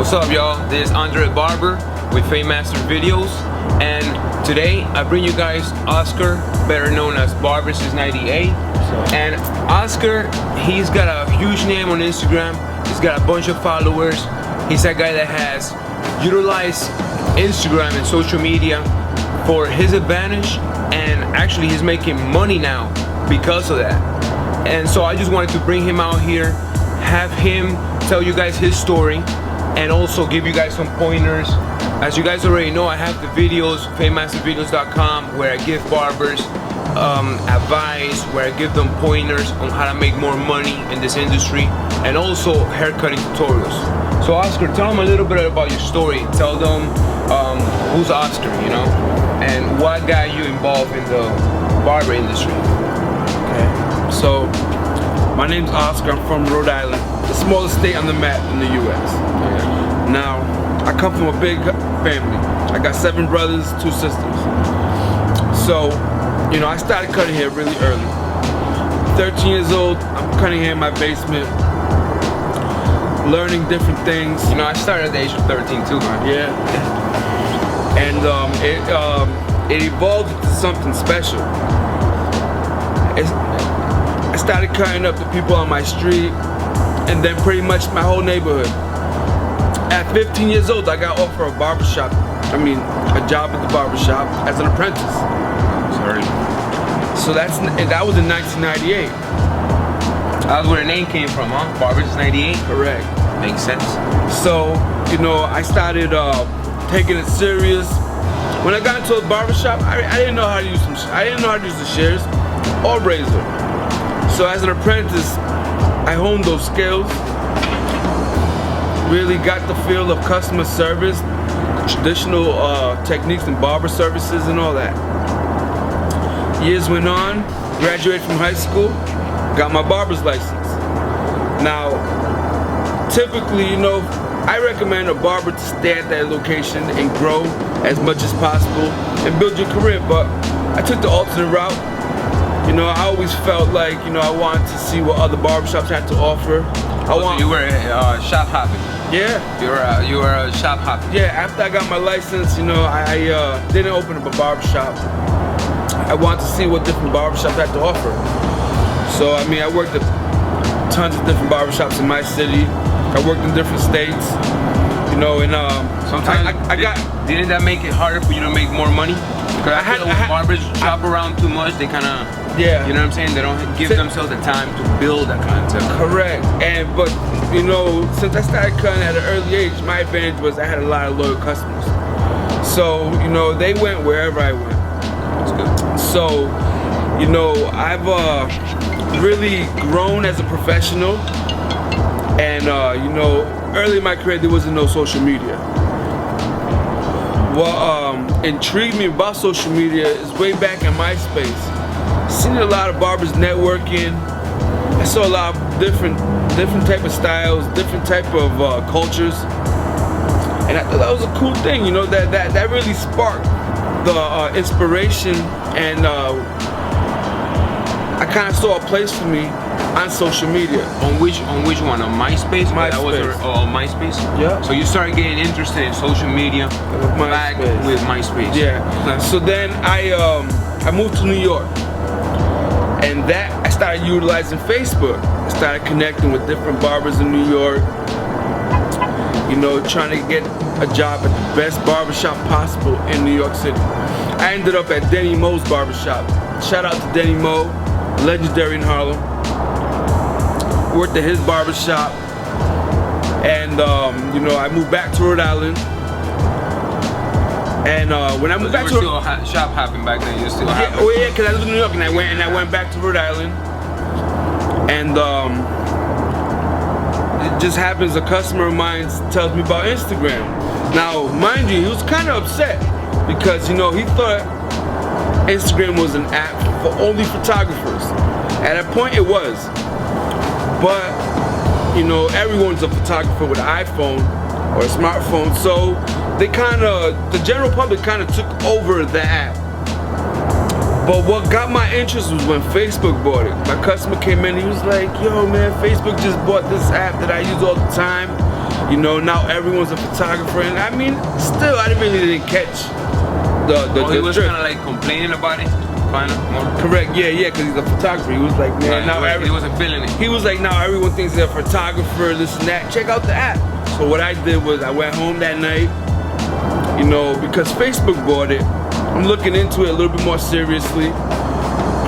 What's up, y'all? This is Andre Barber with Fade Masters Videos, and today I bring you guys Oscar, better known as Barber since '98. And Oscar, he's got a huge name on Instagram. He's got a bunch of followers. He's a guy that has utilized Instagram and social media for his advantage, and actually he's making money now because of that. And so I just wanted to bring him out here, have him tell you guys his story, and also give you guys some pointers. As you guys already know, I have the videos, FadeMastersVideos.com, where I give barbers advice, where I give them pointers on how to make more money in this industry, and also haircutting tutorials. So Oscar, tell them a little bit about your story. Tell them who's Oscar, you know, and what got you involved in the barber industry. Okay, so my name's Oscar. I'm from Rhode Island, the smallest state on the map in the U.S. Yeah. Now, I come from a big family. I got 7 brothers, 2 sisters. So, you know, I started cutting hair really early. 13 years old, I'm cutting hair in my basement, learning different things. You know, I started at the age of 13 too, man. Yeah. And it evolved into something special. I started cutting up the people on my street, and then pretty much my whole neighborhood. At 15 years old, I got offered a barbershop. A job at the barbershop as an apprentice. Sorry. So that was in 1998. That's where the name came from, huh? Barber since '98. Correct. Makes sense. So, you know, I started taking it serious. When I got into a barbershop, I didn't know how to use I didn't know how to use the shears or razor. So as an apprentice, I honed those skills. Really got the feel of customer service, traditional techniques and barber services and all that. Years went on, graduated from high school, got my barber's license. Now, typically, you know, I recommend a barber to stay at that location and grow as much as possible and build your career, but I took the alternate route. You know, I always felt like, you know, I wanted to see what other barbershops had to offer. So you were shop hopping. Yeah. You were a shop hopping. Yeah, after I got my license, you know, I didn't open up a barbershop. I wanted to see what different barbershops had to offer. So, I mean, I worked at tons of different barbershops in my city. I worked in different states, you know, and sometimes didn't that make it harder for you to make more money? Because I feel when barbers shop around too much, they kind of, yeah, you know what I'm saying? They don't give themselves the time to build that content. Correct. But you know, since I started cutting at an early age, my advantage was I had a lot of loyal customers. So, you know, they went wherever I went. That's good. So, you know, I've really grown as a professional. And you know, early in my career, there wasn't no social media. What intrigued me about social media is way back in MySpace. Seen a lot of barbers networking. I saw a lot of different type of styles, different type of cultures, and I thought that was a cool thing. You know, that really sparked the inspiration, and I kind of saw a place for me on social media. On which one? On MySpace? MySpace. That was MySpace? Yeah. So you started getting interested in social media back with MySpace. Yeah. So then I moved to New York, and I started utilizing Facebook. I started connecting with different barbers in New York. You know, trying to get a job at the best barbershop possible in New York City. I ended up at Denny Mo's barbershop. Shout out to Denny Mo, legendary in Harlem. Worked at his barbershop, and you know, I moved back to Rhode Island. And when I moved back to still shop hopping back then, you still yeah, oh yeah, because I lived in New York, and I went back to Rhode Island, and it just happens a customer of mine tells me about Instagram. Now, mind you, he was kind of upset because, you know, he thought Instagram was an app for only photographers. At that point, it was. But, you know, everyone's a photographer with an iPhone or a smartphone, so the general public kind of took over the app. But what got my interest was when Facebook bought it. My customer came in, he was like, yo man, Facebook just bought this app that I use all the time. You know, now everyone's a photographer, and I mean, still, I really didn't catch the he was drift. kind of like complaining about it, kind of more. Correct, yeah, because he's a photographer. He was like, man, Right, he wasn't feeling it. He was like, now everyone thinks they're a photographer, this and that. Check out the app. So what I did was I went home that night, you know, because Facebook bought it. I'm looking into it a little bit more seriously.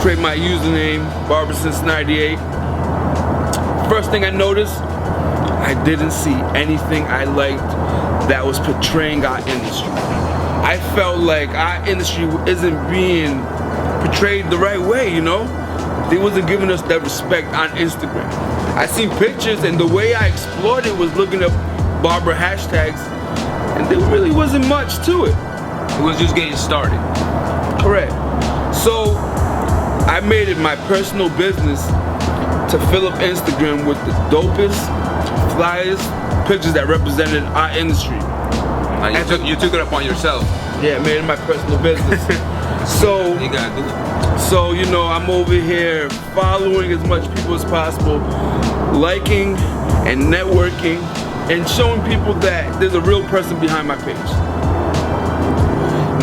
Create my username, Barber since '98. First thing I noticed, I didn't see anything I liked that was portraying our industry. I felt like our industry isn't being portrayed the right way, you know? They wasn't giving us that respect on Instagram. I seen pictures, and the way I explored it was looking up Barber hashtags, and there really wasn't much to it. It was just getting started. Correct. So I made it my personal business to fill up Instagram with the dopest, flyest pictures that represented our industry. Like you took it upon yourself. Yeah, made it my personal business. So you gotta do it. So, you know, I'm over here following as much people as possible, liking and networking, and showing people that there's a real person behind my page.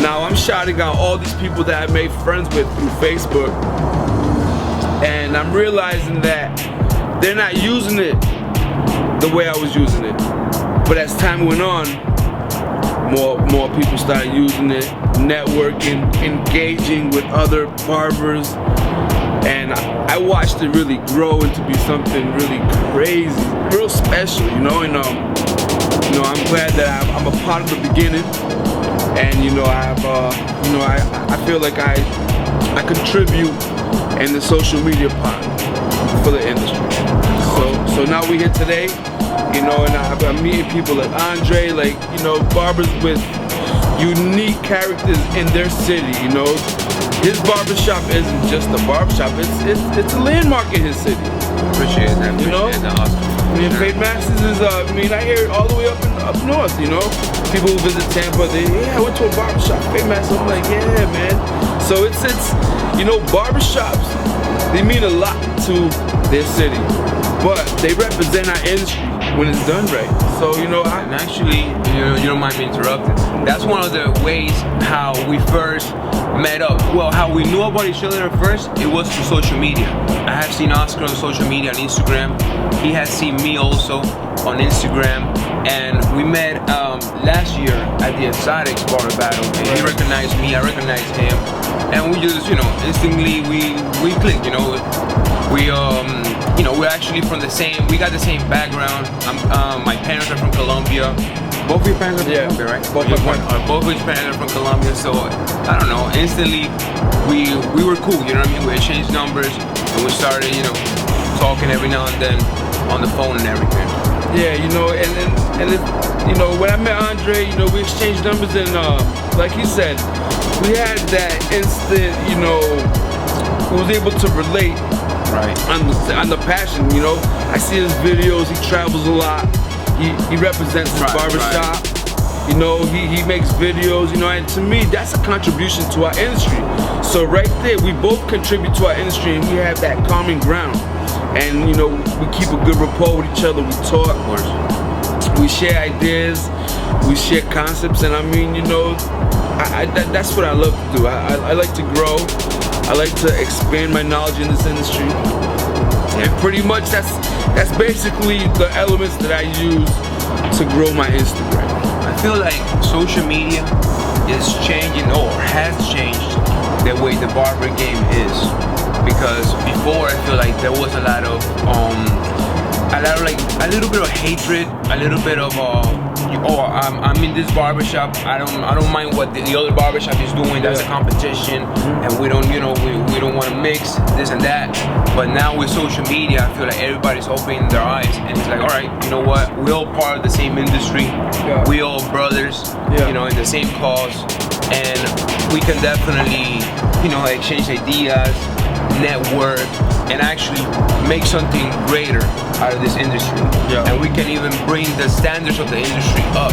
Now I'm shouting out all these people that I made friends with through Facebook, and I'm realizing that they're not using it the way I was using it. But as time went on, more people started using it, networking, engaging with other barbers, and I watched it really grow into be something really crazy, real special, you know. And you know, I'm glad that I'm a part of the beginning, and you know, I feel like I contribute in the social media part for the industry. So now we here today, you know, and I'm meeting people like Andre, like, you know, barbers with unique characters in their city, you know. His barbershop isn't just a barbershop, it's a landmark in his city. Appreciate that, you know? I mean, Fade Masters is, I mean, I hear it all the way up north, you know. People who visit Tampa, I went to a barbershop, Fade Masters. I'm like, yeah, man. So it's, you know, barbershops, they mean a lot to their city, but they represent our industry when it's done right. So, you know, and actually, you don't mind me interrupting. That's one of the ways how we first met up. Well, how we knew about each other at first, it was through social media. I have seen Oscar on social media, on Instagram. He has seen me also on Instagram, and we met last year at the Exotics Barber Battle, and he recognized me, I recognized him, and we just, you know, instantly we clicked, you know. You know, we're actually from the same, we got the same background. My parents are from Colombia. Both of your parents are from Colombia, right? Both of his parents are from Colombia, so I don't know, instantly we were cool, you know what I mean? We exchanged numbers, and we started, you know, talking every now and then on the phone and everything. Yeah, you know, and it, you know, when I met Andre, you know, we exchanged numbers, and like he said, we had that instant, you know, we was able to relate. Right. On the passion, you know. I see his videos, he travels a lot, he represents his barbershop, you know, he makes videos, you know, and to me, that's a contribution to our industry. So right there, we both contribute to our industry, and we have that common ground. And, you know, we keep a good rapport with each other, we talk, we share ideas, we share concepts, and I mean, you know, that's what I love to do. I like to grow. I like to expand my knowledge in this industry, and pretty much that's basically the elements that I use to grow my Instagram. I feel like social media is changing, or has changed, the way the barber game is, because before I feel like there was a lot of like a little bit of hatred, a little bit of I'm in this barbershop, I don't mind what the other barbershop is doing, that's a competition, and we don't, you know, we don't want to mix this and that. But now with social media, I feel like everybody's opening their eyes, and it's like, all right, you know what, we're all part of the same industry, we all brothers, you know, in the same cause, and we can definitely, you know, exchange ideas, network, and actually make something greater out of this industry. And we can even bring the standards of the industry up.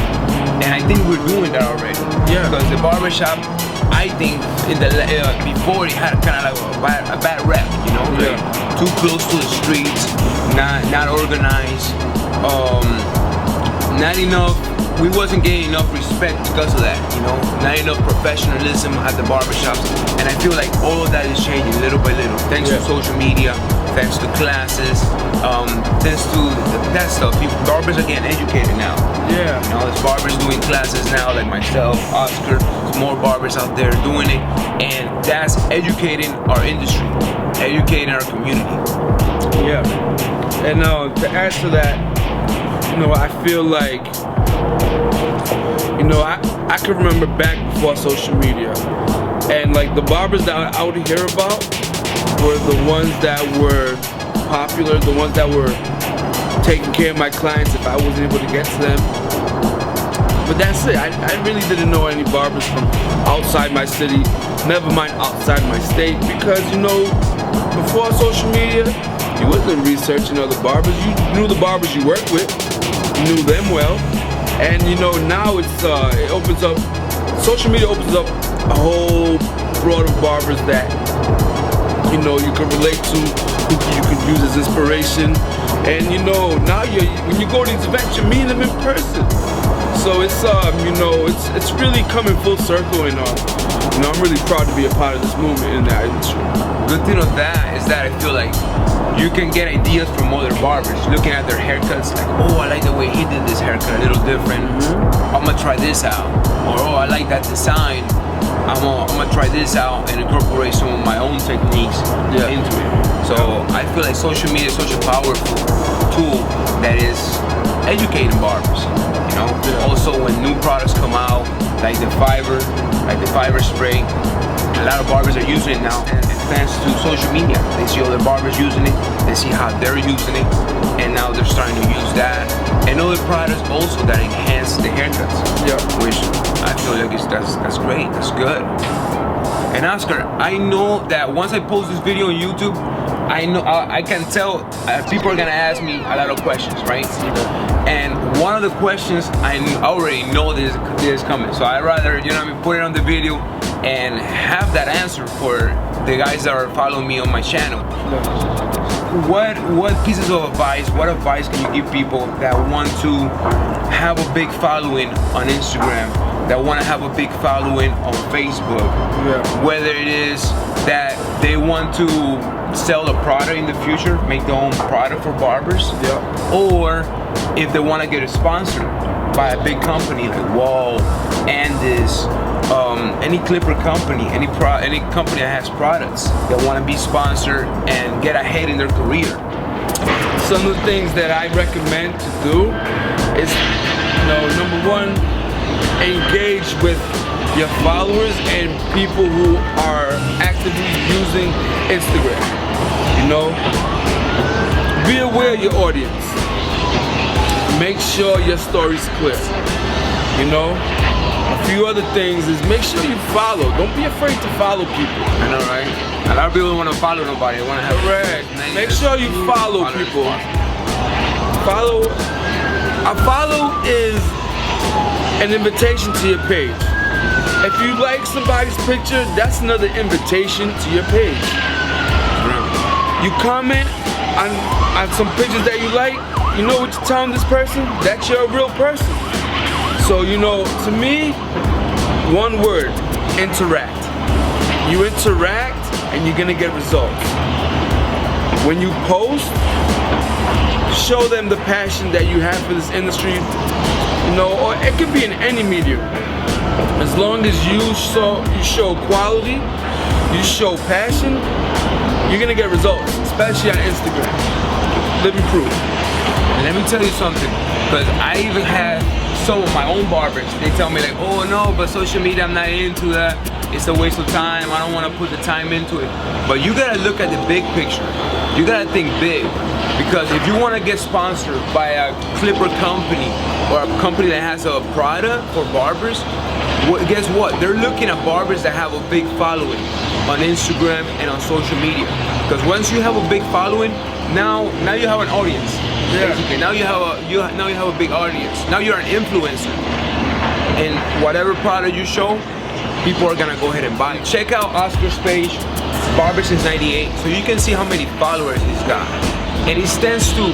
And I think we're doing that already. Because the barbershop I think in the before it had kind of like a bad rep, you know, like too close to the streets, not organized, not enough. We wasn't getting enough respect because of that, you know, not enough professionalism at the barbershops, and I feel like all of that is changing little by little, thanks to social media, thanks to classes, thanks to that stuff. Barbers are getting educated now. Yeah. You know, there's barbers doing classes now, like myself, Oscar, there's more barbers out there doing it, and that's educating our industry, educating our community. Yeah. And to add to that, you know, I feel like, you know, I can remember back before social media, and like the barbers that I would hear about were the ones that were popular, the ones that were taking care of my clients if I wasn't able to get to them. But that's it. I really didn't know any barbers from outside my city, never mind outside my state, because, you know, before social media, you wasn't researching other barbers. You knew the barbers you worked with, you knew them well. And you know, now it opens up, social media opens up a whole broad of barbers that, you know, you can relate to, who you can use as inspiration. And you know, now when you go to these events, you meet them in person. So it's you know, it's really coming full circle, and you know, I'm really proud to be a part of this movement in that industry. Good thing of that is that I feel like you can get ideas from other barbers, looking at their haircuts, like, oh, I like the way he did this haircut, a little different. I'm gonna try this out. Or, oh, I like that design. I'm gonna try this out and incorporate some of my own techniques into it. So I feel like social media is such a powerful tool that is educating barbers. You know, also when new products come out, like the fiber spray, a lot of barbers are using it now, and thanks to social media. They see other barbers using it, they see how they're using it, and now they're starting to use that. And other products also that enhance the haircuts, which I feel like that's great, that's good. And Oscar, I know that once I post this video on YouTube, I can tell people are gonna ask me a lot of questions, right? And one of the questions I already know this is coming, so I'd rather, you know what I mean, put it on the video and have that answer for the guys that are following me on my channel. What pieces of advice, what advice can you give people that want to have a big following on Instagram, that want to have a big following on Facebook, whether it is that they want to sell a product in the future, make their own product for barbers, or if they want to get a sponsor by a big company like Wall, Andis, any clipper company, any company that has products that want to be sponsored and get ahead in their career. Some of the things that I recommend to do is, you know, number one, engage with your followers and people who are actively using Instagram. You know, be aware of your audience. Make sure your story's clear. You know, a few other things is make sure you follow. Don't be afraid to follow people. I know, right? A lot of people don't want to follow nobody. They want to have. Correct. Make sure you follow people. A follow is an invitation to your page. If you like somebody's picture, that's another invitation to your page. You comment on some pictures that you like, you know what you're telling this person? That you're a real person. So, you know, to me, one word, interact. You interact and you're gonna get results. When you post, show them the passion that you have for this industry, you know, or it could be in any medium. As long as you show quality, you show passion, you're gonna get results, especially on Instagram. Living proof. Let me tell you something, because I even had some of my own barbers, they tell me like, oh no, but social media, I'm not into that. It's a waste of time. I don't want to put the time into it. But you gotta look at the big picture. You gotta think big, because if you want to get sponsored by a clipper company or a company that has a product for barbers, guess what? They're looking at barbers that have a big following on Instagram and on social media. Because once you have a big following, now you have an audience. Basically, now you have a big audience. Now you're an influencer, and whatever product you show, people are gonna go ahead and buy. Check out Oscar's page, Barber since '98, so you can see how many followers he's got. And it stands to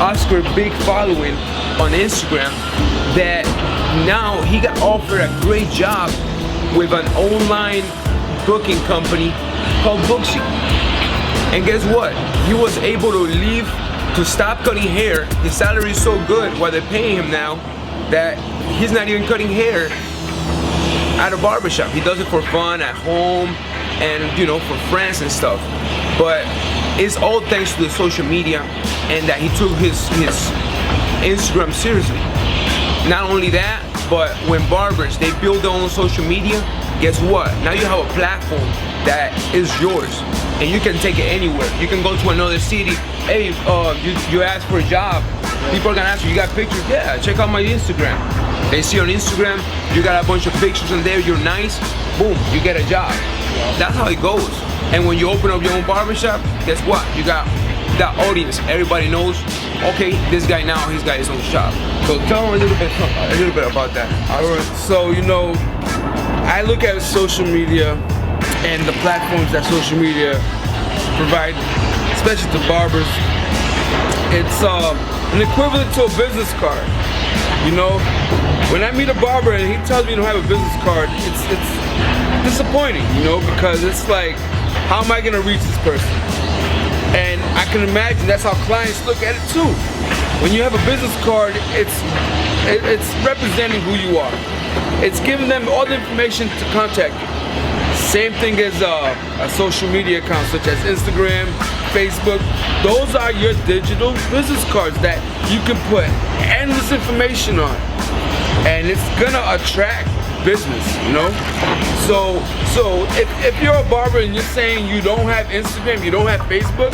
Oscar's big following on Instagram that now he got offered a great job with an online booking company called Booksy. And guess what? He was able to leave, to stop cutting hair. His salary is so good while they're paying him now that he's not even cutting hair at a barbershop. He does it for fun at home and, you know, for friends and stuff. But it's all thanks to the social media and that he took his Instagram seriously. Not only that, but when barbers, they build their own social media, guess what? Now you have a platform that is yours and you can take it anywhere. You can go to another city. Hey, you asked for a job. People are gonna ask you got pictures? Yeah, check out my Instagram. They see on Instagram, you got a bunch of pictures in there, you're nice, boom, you get a job. That's how it goes. And when you open up your own barbershop, guess what? You got that audience. Everybody knows, okay, this guy now, he's got his own shop. So tell them a little bit about that. Alright, so you know, I look at social media and the platforms that social media provide, especially to barbers. It's an equivalent to a business card. You know, when I meet a barber and he tells me he don't have a business card, it's disappointing, you know, because it's like, how am I gonna reach this person? And I can imagine that's how clients look at it too. When you have a business card, it's representing who you are. It's giving them all the information to contact you. Same thing as a social media account such as Instagram, Facebook. Those are your digital business cards that you can put endless information on. And it's gonna attract business, you know? So if you're a barber and you're saying you don't have Instagram, you don't have Facebook,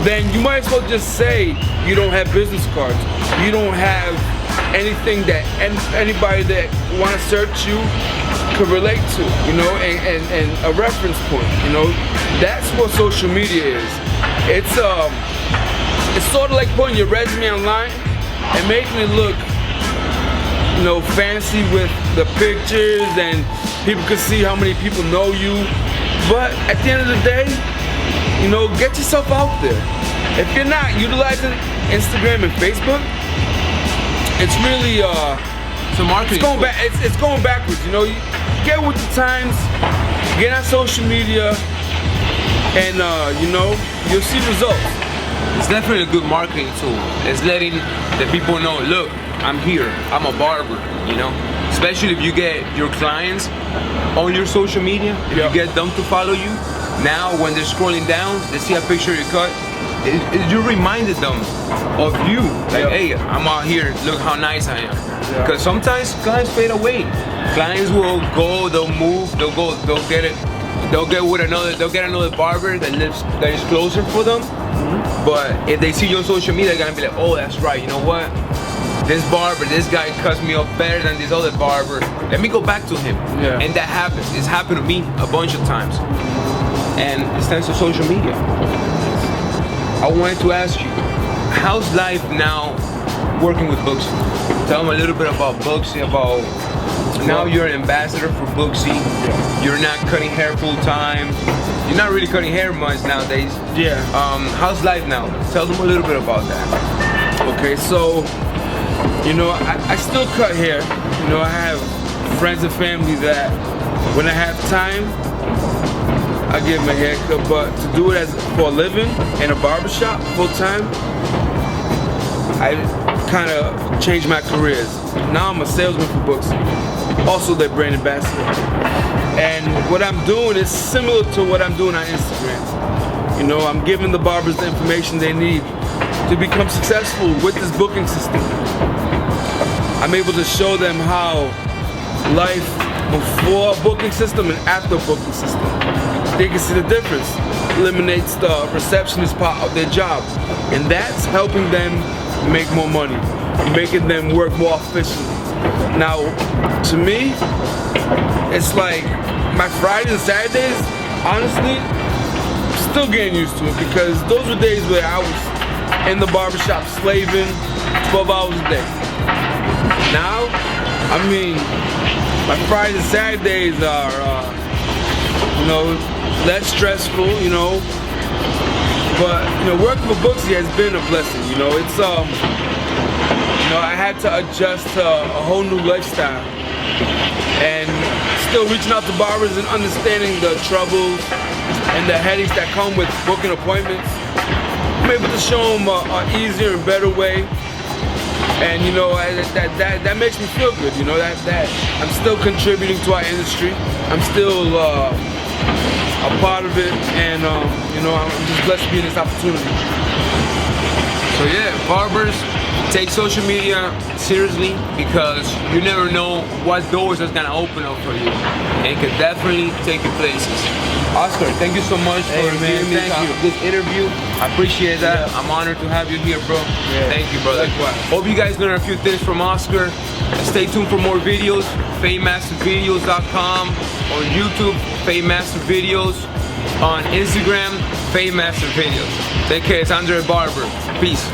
then you might as well just say you don't have business cards. You don't have anything that anybody that wanna search you could relate to, you know, and a reference point, you know. That's what social media is. It's sort of like putting your resume online and making it look, you know, fancy with the pictures and people can see how many people know you. But at the end of the day, you know, get yourself out there. If you're not utilizing Instagram and Facebook, it's really it's going backwards, you know. You get with the times, get on social media, and you know, you'll see results. It's definitely a good marketing tool. It's letting the people know, look, I'm here, I'm a barber, you know? Especially if you get your clients on your social media, if you get them to follow you, now when they're scrolling down, they see a picture you cut, you reminded them of you. Like, hey, I'm out here, look how nice I am. Because sometimes clients fade away. Clients will go, they'll move, they'll get another barber that is closer for them. But if they see you on social media, they're gonna be like, oh, that's right, you know what? This barber, this guy cuts me up better than this other barber. Let me go back to him. And that happens. It's happened to me a bunch of times. And it's thanks to social media. I wanted to ask you, how's life now working with Booksy? Tell them a little bit about Booksy, about now you're an ambassador for Booksy. You're not cutting hair full time. You're not really cutting hair much nowadays. How's life now? Tell them a little bit about that. Okay, so, you know, I still cut hair. You know, I have friends and family that when I have time, I give them a haircut, but to do it for a living in a barbershop full time, I kind of changed my careers. Now I'm a salesman for Booksy, also their brand ambassador. And what I'm doing is similar to what I'm doing on Instagram. You know, I'm giving the barbers the information they need to become successful with this booking system. I'm able to show them how life before a booking system and after a booking system. They can see the difference. Eliminates the receptionist part of their job. And that's helping them make more money, making them work more efficiently. Now, to me, it's like my Fridays and Saturdays, honestly, still getting used to it because those were days where I was in the barbershop slaving 12 hours a day. Now, I mean, my Fridays and Saturdays are You know, less stressful. You know, but you know, working for Booksy has been a blessing. You know, it's you know, I had to adjust to a whole new lifestyle, and still reaching out to barbers and understanding the troubles and the headaches that come with booking appointments. I'm able to show them an easier and better way, and you know, that makes me feel good. You know, that I'm still contributing to our industry. I'm still a part of it, and you know, I'm just blessed to be in this opportunity. So yeah, barbers, take social media seriously, because you never know what doors that's gonna open up for you. And it could definitely take you places. Oscar, thank you so much for giving me this interview. I appreciate that. Yeah. I'm honored to have you here, bro. Yeah. Thank you, brother. Hope you guys learned a few things from Oscar. Stay tuned for more videos. FadeMasterVideos.com, on YouTube, Fade Master Videos, on Instagram, Fade Master Videos. Take care, it's Andre Barber. Peace.